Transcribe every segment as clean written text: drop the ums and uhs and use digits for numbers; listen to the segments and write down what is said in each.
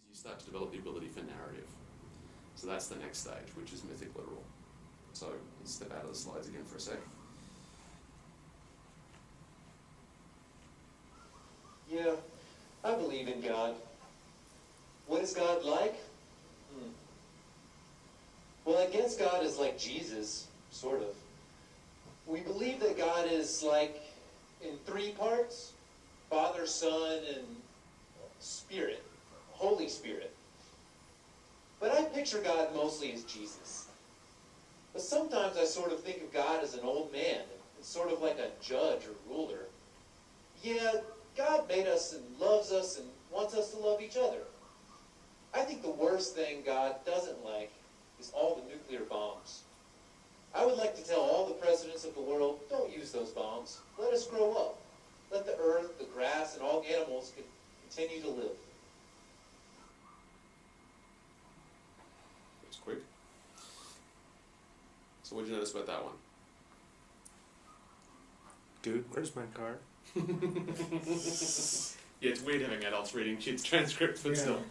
you start to develop the ability for narrative. So that's the next stage, which is mythic literal. So let's step out of the slides again for a sec. Yeah, I believe in God. What is God like? Well, I guess God is like Jesus, sort of. We believe that God is like in three parts: Father, Son, and Spirit, Holy Spirit. But I picture God mostly as Jesus. But sometimes I sort of think of God as an old man, sort of like a judge or ruler. Yeah, God made us and loves us and wants us to love each other. I think the worst thing God doesn't like is all the nuclear bombs. I would like to tell all the presidents of the world, don't use those bombs. Let us grow up. Let the earth, the grass, and all animals continue to live. That's quick. So what did you notice about that one? Dude, where's my car? Yeah, it's weird having adults reading kids' transcripts, but still.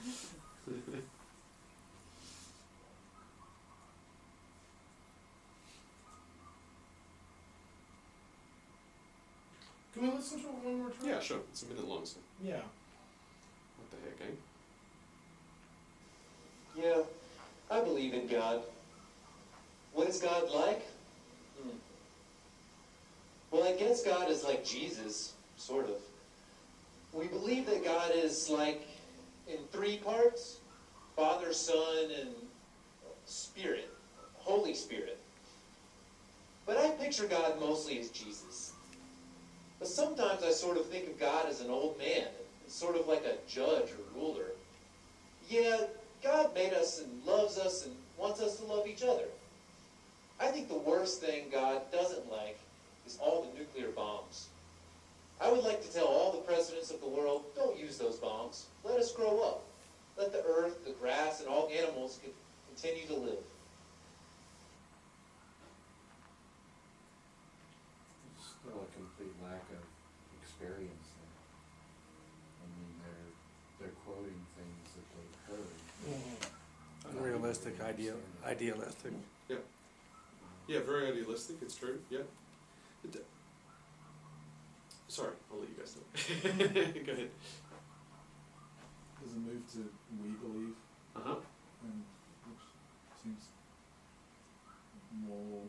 Can we listen to it one more time? Yeah, sure. It's a minute long, so Yeah. what the heck, eh? Yeah, I believe in God. What is God like? Well, I guess God is like Jesus, sort of. We believe that God is like in three parts: Father, Son, and Spirit, Holy Spirit. But I picture God mostly as Jesus. But sometimes I sort of think of God as an old man, sort of like a judge or ruler. Yeah, God made us and loves us and wants us to love each other. I think the worst thing God doesn't like is all the nuclear bombs. I would like to tell all the presidents of the world, don't use those bombs. Let us grow up. Let the earth, the grass, and all animals continue to live. Still a complete lack of experience there. I mean, they're quoting things that they've heard. Unrealistic, idealistic. Yeah. Yeah, very idealistic, it's true, yeah. Sorry, I'll let you guys talk. Go ahead. Does it move to we believe? Uh-huh. Which seems more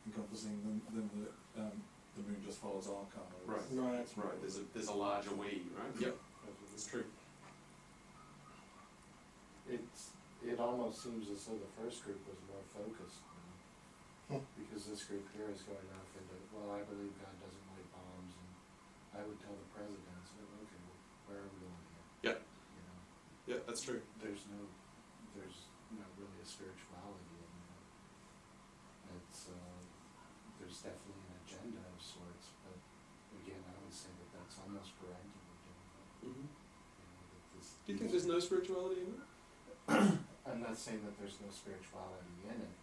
encompassing than the moon just follows our car. Right. Right. Right, there's a larger we, right? Yep, that's true. It almost seems as though the first group was more focused, because this group here is going off into, well, I believe God doesn't like bombs, and I would tell the presidents, okay, well, where are we going here? Yeah. You know, Yeah, that's true. there's not really a spirituality in that. It's there's definitely an agenda of sorts, but again, I would say that that's almost parental agenda. Mm-hmm. That Do you think there's no spirituality in it? I'm not saying that there's no spirituality in it,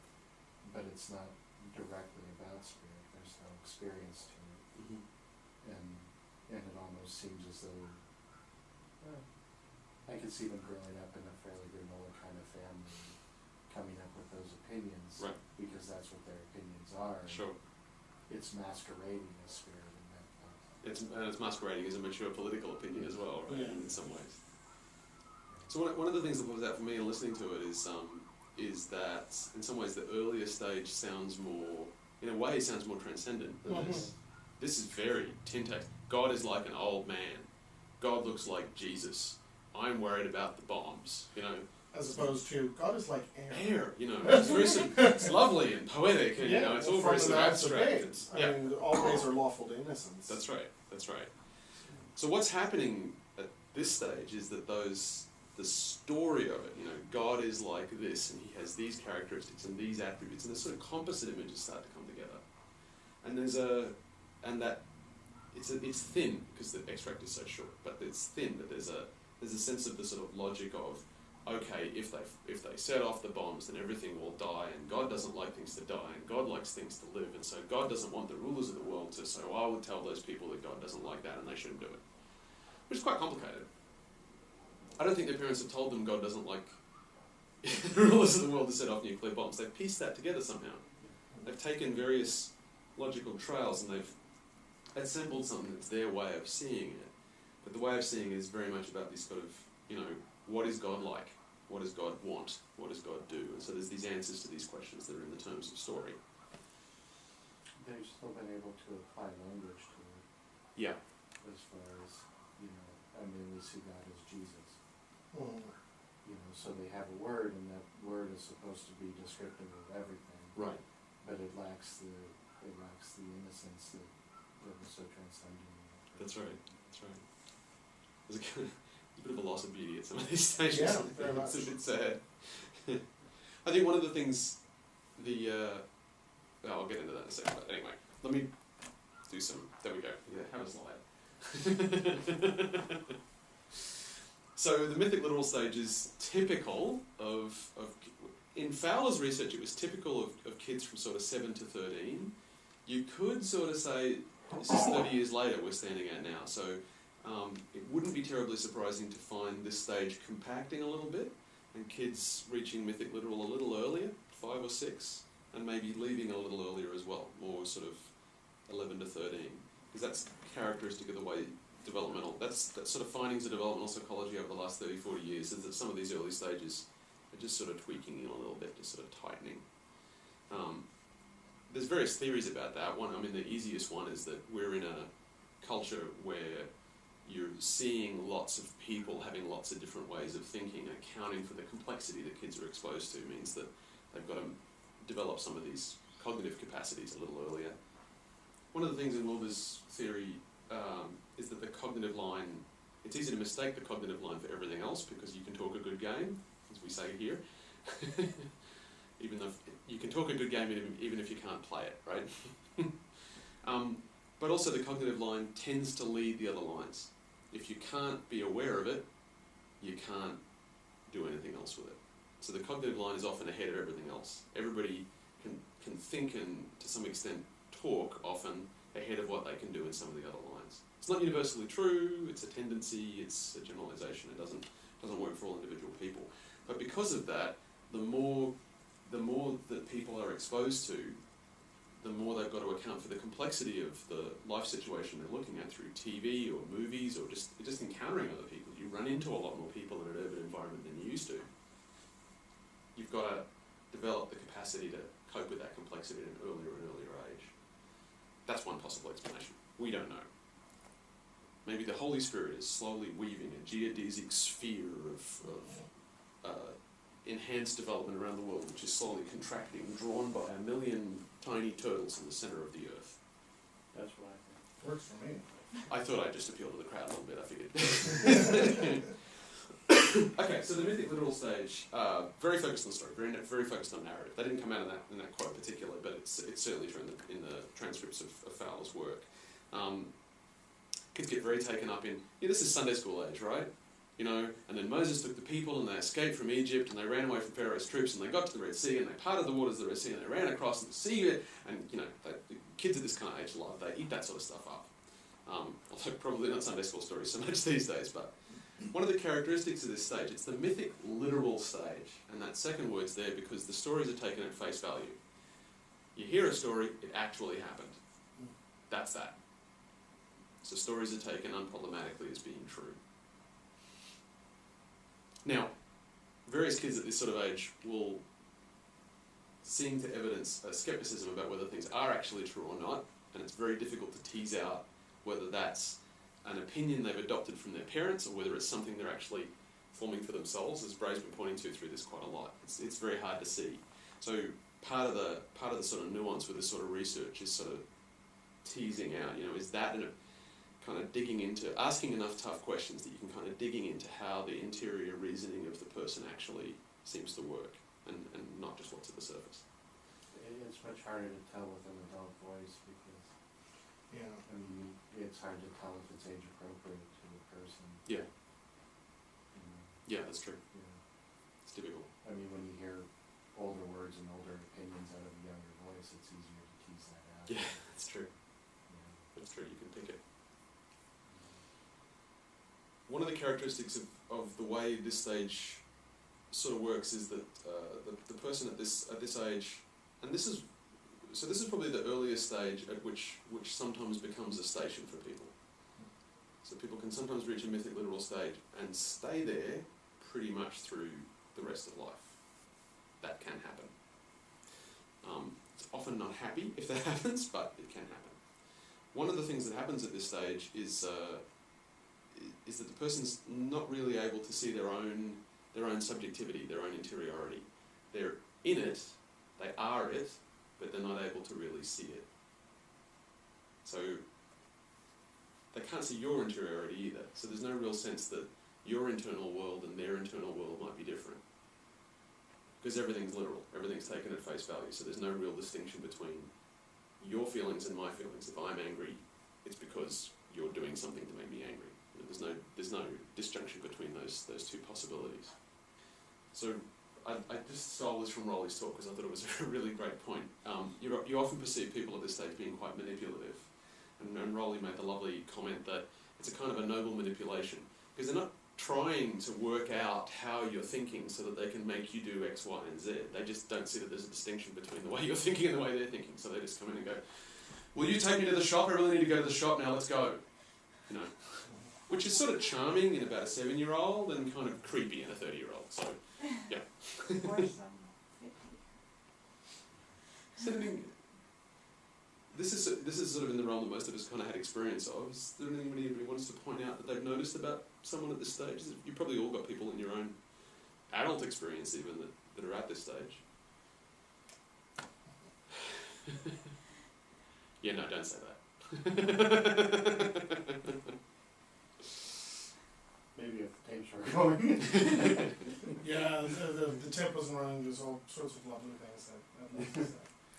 but it's not directly about spirit. There's no experience to it. Mm-hmm. And it almost seems as though, I could see them growing up in a fairly granola kind of family, coming up with those opinions, Right. because that's what their opinions are. And Sure. it's masquerading as spirit in that sense. It's masquerading as a mature political opinion as well, right? Yeah. In some ways. So one of the things that was out for me in listening to it is that in some ways the earlier stage sounds more, in a way, sounds more transcendent than this. This is very Tintex. God is like an old man. God looks like Jesus. I'm worried about the bombs, you know. As opposed to God is like air. Air, you know, it's lovely and poetic, and you know, it's all very sort of abstract. I mean, all ways are lawful to innocence. That's right. That's right. So what's happening at this stage is that the story of it, you know, God is like this, and He has these characteristics and these attributes, and the sort of composite images start to come together. And it's thin because the extract is so short, but it's thin. But there's a sense of the sort of logic of, okay, if they set off the bombs, then everything will die, and God doesn't like things to die, and God likes things to live, and so God doesn't want the rulers of the world to. So I would tell those people that God doesn't like that, and they shouldn't do it, which is quite complicated. I don't think their parents have told them God doesn't like the rulers of the world to set off nuclear bombs. They've pieced that together somehow. They've taken various logical trails and they've assembled something that's their way of seeing it. But the way of seeing it is very much about this sort of, what is God like? What does God want? What does God do? And so there's these answers to these questions that are in the terms of story. They've still been able to apply language to it. Yeah. As far as, we see God as Jesus. So they have a word, and that word is supposed to be descriptive of everything. Right. But it lacks the innocence that was so transcendent. That's right. There's a bit of a loss of beauty at some of these stations. Yeah, very much. It's a bit sad. I think one of the things, I'll get into that in a second, but anyway, let me do some, there we go, have a slide. So the mythic literal stage is typical of in Fowler's research, it was typical of kids from sort of 7 to 13. You could sort of say, this is 30 years later we're standing at now, so it wouldn't be terribly surprising to find this stage compacting a little bit, and kids reaching mythic literal a little earlier, 5 or 6, and maybe leaving a little earlier as well, more sort of 11 to 13, because that's characteristic of the way that's sort of findings of developmental psychology over the last 30, 40 years, is that some of these early stages are just sort of tweaking in a little bit, just sort of tightening. There's various theories about that. The easiest one is that we're in a culture where you're seeing lots of people having lots of different ways of thinking. Accounting for the complexity that kids are exposed to means that they've got to develop some of these cognitive capacities a little earlier. One of the things in Wilber's theory is that the cognitive line, it's easy to mistake the cognitive line for everything else because you can talk a good game, as we say here. Even though you can talk a good game even if you can't play it, right? But also the cognitive line tends to lead the other lines. If you can't be aware of it, you can't do anything else with it. So the cognitive line is often ahead of everything else. Everybody can think and to some extent talk often ahead of what they can do in some of the other lines. It's not universally true, it's a tendency, it's a generalization, it doesn't work for all individual people. But because of that, the more that people are exposed to, the more they've got to account for the complexity of the life situation they're looking at through TV or movies or just encountering other people. You run into a lot more people in an urban environment than you used to. You've got to develop the capacity to cope with that complexity at an earlier and earlier age. That's one possible explanation. We don't know. Maybe the Holy Spirit is slowly weaving a geodesic sphere of enhanced development around the world, which is slowly contracting, drawn by 1 million tiny turtles in the centre of the earth. That's what I think. Works for me. I thought I'd just appeal to the crowd a little bit, I figured. Okay, so the mythic literal stage, very focused on story, very focused on narrative. They didn't come out in that quote particularly, but it's certainly true in the transcripts of Fowler's work. Kids get very taken up in, this is Sunday school age, right? And then Moses took the people and they escaped from Egypt and they ran away from Pharaoh's troops and they got to the Red Sea and they parted the waters of the Red Sea and they ran across the sea and, the kids at this kind of age love, they eat that sort of stuff up. Although probably not Sunday school stories so much these days, but one of the characteristics of this stage, it's the mythic literal stage, and that second word's there because the stories are taken at face value. You hear a story, it actually happened. That's that. So stories are taken unproblematically as being true. Now, various kids at this sort of age will seem to evidence a skepticism about whether things are actually true or not, and it's very difficult to tease out whether that's an opinion they've adopted from their parents or whether it's something they're actually forming for themselves, as Bray's been pointing to through this quite a lot. It's very hard to see. So part of the sort of nuance with this sort of research is sort of teasing out, is that kind of digging into, asking enough tough questions that you can kind of digging into how the interior reasoning of the person actually seems to work and not just what's at the surface. It's much harder to tell with an adult voice because it's hard to tell if it's age appropriate to the person. Yeah. Yeah, that's true. Yeah. It's difficult. When you hear older words and older opinions out of a younger voice, it's easier to tease that out. Yeah, that's true. Yeah. That's true, you can pick it. One of the characteristics of the way this stage sort of works is that the person at this age, and this is probably the earliest stage at which sometimes becomes a station for people. So people can sometimes reach a mythic literal state and stay there pretty much through the rest of life. That can happen. It's often not happy if that happens, but it can happen. One of the things that happens at this stage is that the person's not really able to see their own subjectivity, their own interiority. They're in it, they are it, but they're not able to really see it. So they can't see your interiority either. So there's no real sense that your internal world and their internal world might be different. Because everything's literal, everything's taken at face value, so there's no real distinction between your feelings and my feelings. If I'm angry, it's because you're doing something to make me angry. There's no disjunction between those two possibilities. So I just stole this from Rolly's talk because I thought it was a really great point. You often perceive people at this stage being quite manipulative, and Rolly made the lovely comment that it's a kind of a noble manipulation because they're not trying to work out how you're thinking so that they can make you do X, Y, and Z. They just don't see that there's a distinction between the way you're thinking and the way they're thinking. So they just come in and go, "Will you take me to the shop? I really need to go to the shop now. Let's go." You know, which is sort of charming in about a 7-year-old and kind of creepy in a 30-year-old. So, yeah. This is sort of in the realm that most of us kind of had experience of. Is there anybody who wants to point out that they've noticed about someone at this stage? You've probably all got people in your own adult experience even that are at this stage. Yeah, no, don't say that. Maybe if the tapes were going. Yeah, the tape wasn't running. There's all sorts of lovely things that I'd like to say.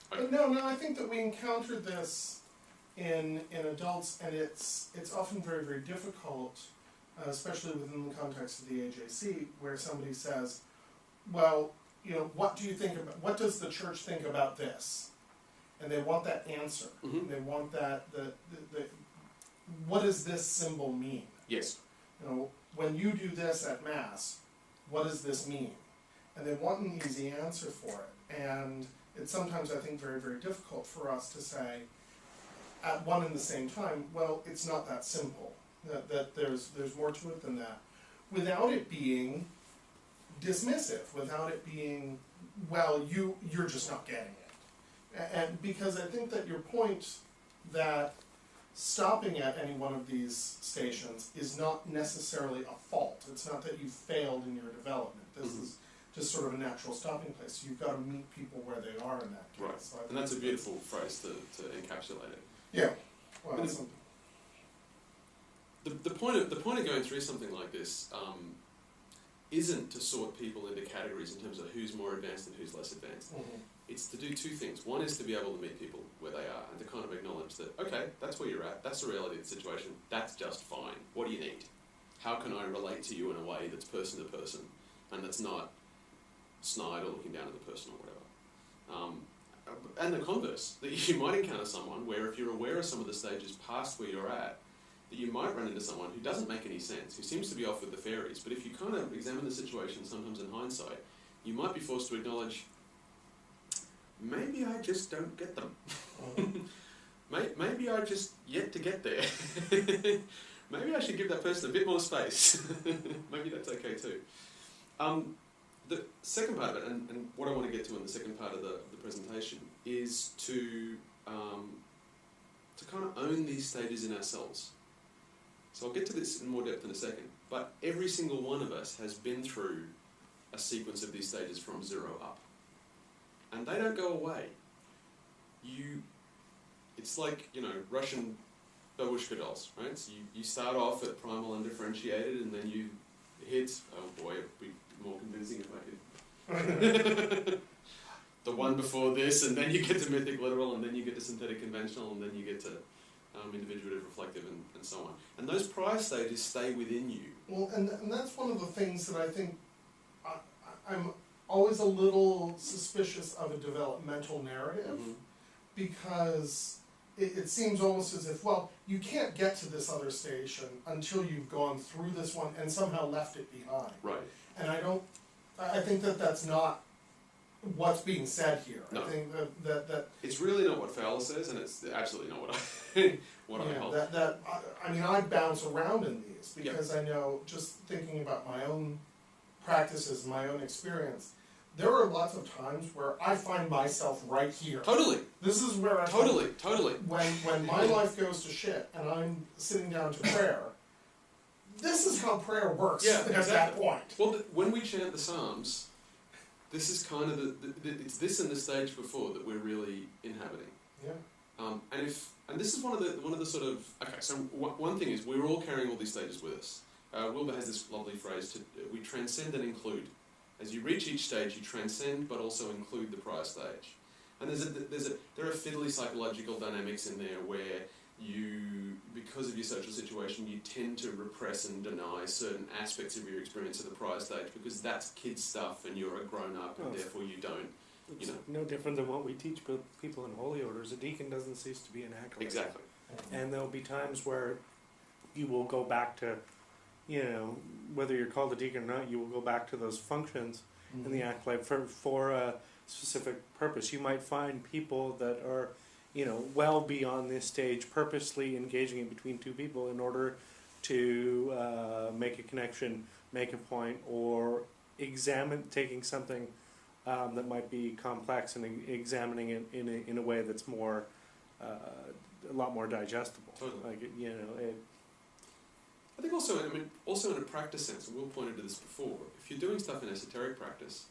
But no, I think that we encountered this in adults, and it's often very, very difficult, especially within the context of the AJC, where somebody says, "Well, you know, what do you think about? What does the church think about this?" And they want that answer. Mm-hmm. They want that. What does this symbol mean? Yes. You know, when you do this at Mass, what does this mean? And they want an easy answer for it. And it's sometimes, I think, very, very difficult for us to say at one and the same time, well, it's not that simple, that there's more to it than that, without it being dismissive, without it being, well, you're just not getting it. And because I think that your point that stopping at any one of these stations is not necessarily a fault. It's not that you failed in your development. This is just sort of a natural stopping place. You've got to meet people where they are in that case. Right. So And that's a beautiful phrase to encapsulate it. Yeah. Well, The point of going through something like this isn't to sort people into categories in terms of who's more advanced and who's less advanced. mm-hmm. It's to do two things. One is to be able to meet people where they are and to kind of acknowledge that, okay, that's where you're at, that's the reality of the situation, that's just fine. What do you need? How can I relate to you in a way that's person to person and that's not snide or looking down at the person or whatever? And the converse, that you might encounter someone where if you're aware of some of the stages past where you're at, that you might run into someone who doesn't make any sense, who seems to be off with the fairies. But if you kind of examine the situation, sometimes in hindsight, you might be forced to acknowledge, maybe I just don't get them. Maybe I'm just yet to get there. Maybe I should give that person a bit more space. Maybe that's okay too. The second part of it, and what I want to get to in the second part of the presentation, is to kind of own these stages in ourselves. So I'll get to this in more depth in a second, but every single one of us has been through a sequence of these stages from 0 up. And they don't go away. It's like, Russian babushka dolls, right? So you start off at primal undifferentiated, and then you hit, oh boy, it'd be more convincing if I could. The one before this, and then you get to mythic literal, and then you get to synthetic conventional, and then you get to individuative, reflective, and so on. And those prior stages stay within you. Well, and that's one of the things that I think I'm always a little suspicious of a developmental narrative, Mm-hmm. because it seems almost as if, well, you can't get to this other station until you've gone through this one and somehow left it behind. Right. And I think that that's not what's being said here. No. I think that It's really not what Fowler says, and it's absolutely not what I what I yeah, hold. I mean, I bounce around in these because I know, just thinking about my own practices, my own experience, there are lots of times where I find myself right here. Totally. This is where I Totally. when my life goes to shit and I'm sitting down to prayer, this is how prayer works Yeah, at that point. Well, when we chant the Psalms, this is kind of it's this and the stage before that we're really inhabiting. Yeah. And this is one of the sort of so one thing is we're all carrying all these stages with us. Wilbur has this lovely phrase: we transcend and include. As you reach each stage, you transcend, but also include the prior stage. And there are fiddly psychological dynamics in there where you, because of your social situation, you tend to repress and deny certain aspects of your experience of the prior stage because that's kid stuff, and you're a grown up, and therefore you don't. It's no different than what we teach people in holy orders. A deacon doesn't cease to be an acolyte. Exactly. And there'll be times where you will go back to, whether you're called a deacon or not, you will go back to those functions in the acolyte for a specific purpose. You might find people that are, well beyond this stage, purposely engaging in between two people in order to make a connection, make a point, or taking something that might be complex and examining it in a way that's more, a lot more digestible. Totally. I think also in a practice sense, and Will pointed to this before, if you're doing stuff in esoteric practice,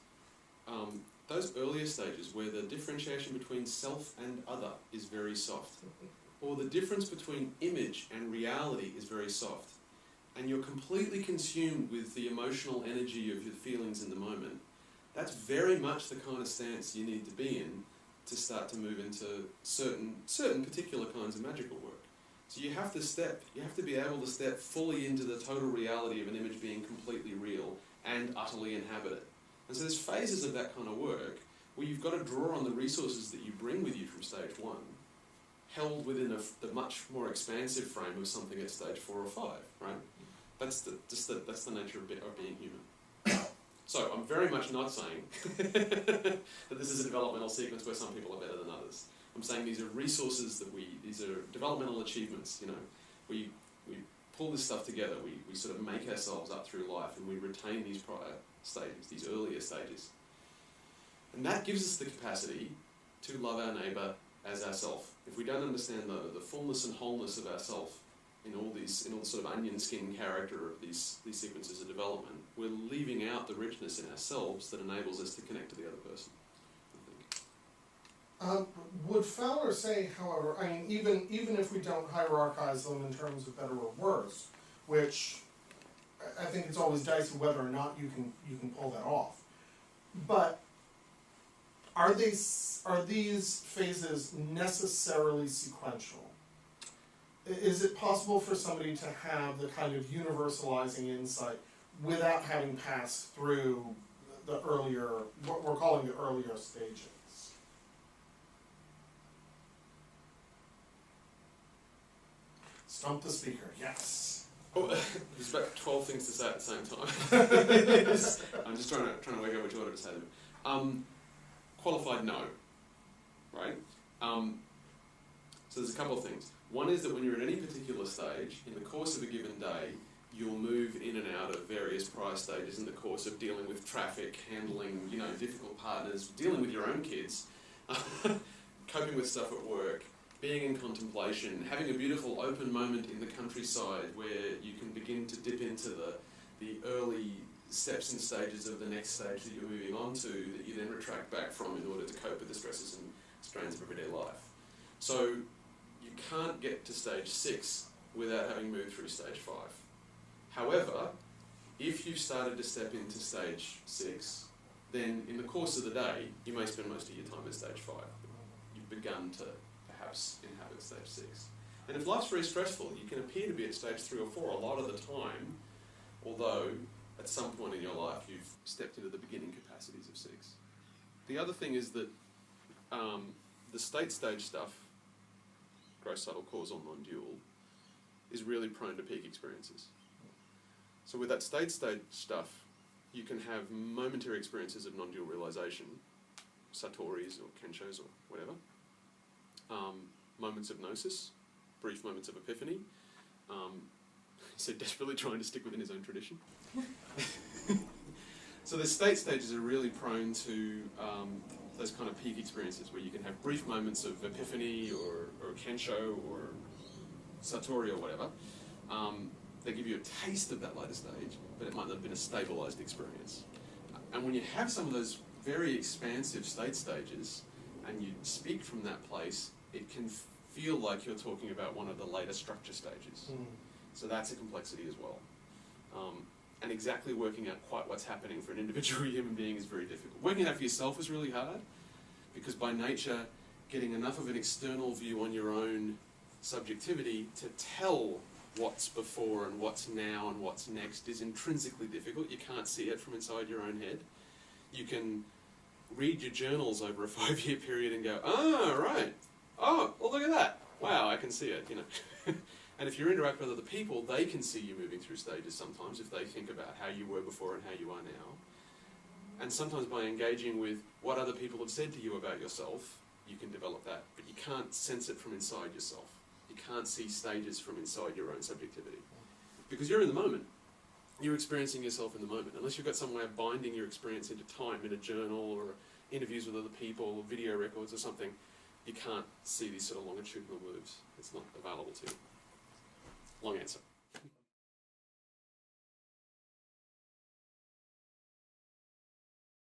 those earlier stages where the differentiation between self and other is very soft, or the difference between image and reality is very soft, and you're completely consumed with the emotional energy of your feelings in the moment, that's very much the kind of stance you need to be in to start to move into certain particular kinds of magical work. So you have to be able to step fully into the total reality of an image being completely real and utterly inhabited. And so there's phases of that kind of work where you've got to draw on the resources that you bring with you from stage 1, held within the much more expansive frame of something at stage 4 or 5, right? That's the nature of being human. So I'm very much not saying that this is a developmental sequence where some people are better than others. I'm saying these are resources these are developmental achievements, we pull this stuff together, we sort of make ourselves up through life, and we retain these prior stages, these earlier stages. And that gives us the capacity to love our neighbour as ourself. If we don't understand the fullness and wholeness of ourself in all the sort of onion skin character of these sequences of development, we're leaving out the richness in ourselves that enables us to connect to the other person, I think. Would Fowler say, however, I mean, even if we don't hierarchize them in terms of better or worse, which I think it's always dicey whether or not you can pull that off, but are these phases necessarily sequential? Is it possible for somebody to have the kind of universalizing insight without having passed through the earlier, what we're calling the earlier stages? Stump the speaker, yes. Oh, there's about 12 things to say at the same time. I'm just trying to work out which order to say them. Qualified no, right? So there's a couple of things. One is that when you're at any particular stage, in the course of a given day, you'll move in and out of various prior stages in the course of dealing with traffic, handling, difficult partners, dealing with your own kids, coping with stuff at work, being in contemplation, having a beautiful open moment in the countryside where you can begin to dip into the early steps and stages of the next stage that you're moving on to that you then retract back from in order to cope with the stresses and strains of everyday life. So you can't get to stage 6 without having moved through stage 5. However, if you've started to step into stage 6, then in the course of the day, you may spend most of your time at stage 5. You've begun to perhaps inhabit stage 6. And if life's very stressful, you can appear to be at stage 3 or 4 a lot of the time, although at some point in your life you've stepped into the beginning capacities of 6. The other thing is that the state stage stuff gross, subtle, causal, non-dual, is really prone to peak experiences. So with that state stuff, you can have momentary experiences of non-dual realization, satori's or kenshos or whatever, moments of gnosis, brief moments of epiphany. So desperately trying to stick within his own tradition. So the state stages are really prone to those kind of peak experiences where you can have brief moments of epiphany or kensho or satori or whatever. They give you a taste of that later stage, but it might not have been a stabilized experience. And when you have some of those very expansive state stages and you speak from that place, it can feel like you're talking about one of the later structure stages. So that's a complexity as well. And exactly working out quite what's happening for an individual human being is very difficult. Working it out for yourself is really hard, because by nature, getting enough of an external view on your own subjectivity to tell what's before and what's now and what's next is intrinsically difficult. You can't see it from inside your own head. You can read your journals over a 5-year period and go, oh, right, oh, well, look at that. Wow, I can see it, you know. And if you interact with other people, they can see you moving through stages sometimes if they think about how you were before and how you are now. And sometimes by engaging with what other people have said to you about yourself, you can develop that. But you can't sense it from inside yourself. You can't see stages from inside your own subjectivity. Because you're in the moment. You're experiencing yourself in the moment. Unless you've got some way of binding your experience into time in a journal or interviews with other people or video records or something, you can't see these sort of longitudinal moves. It's not available to you. Long answer.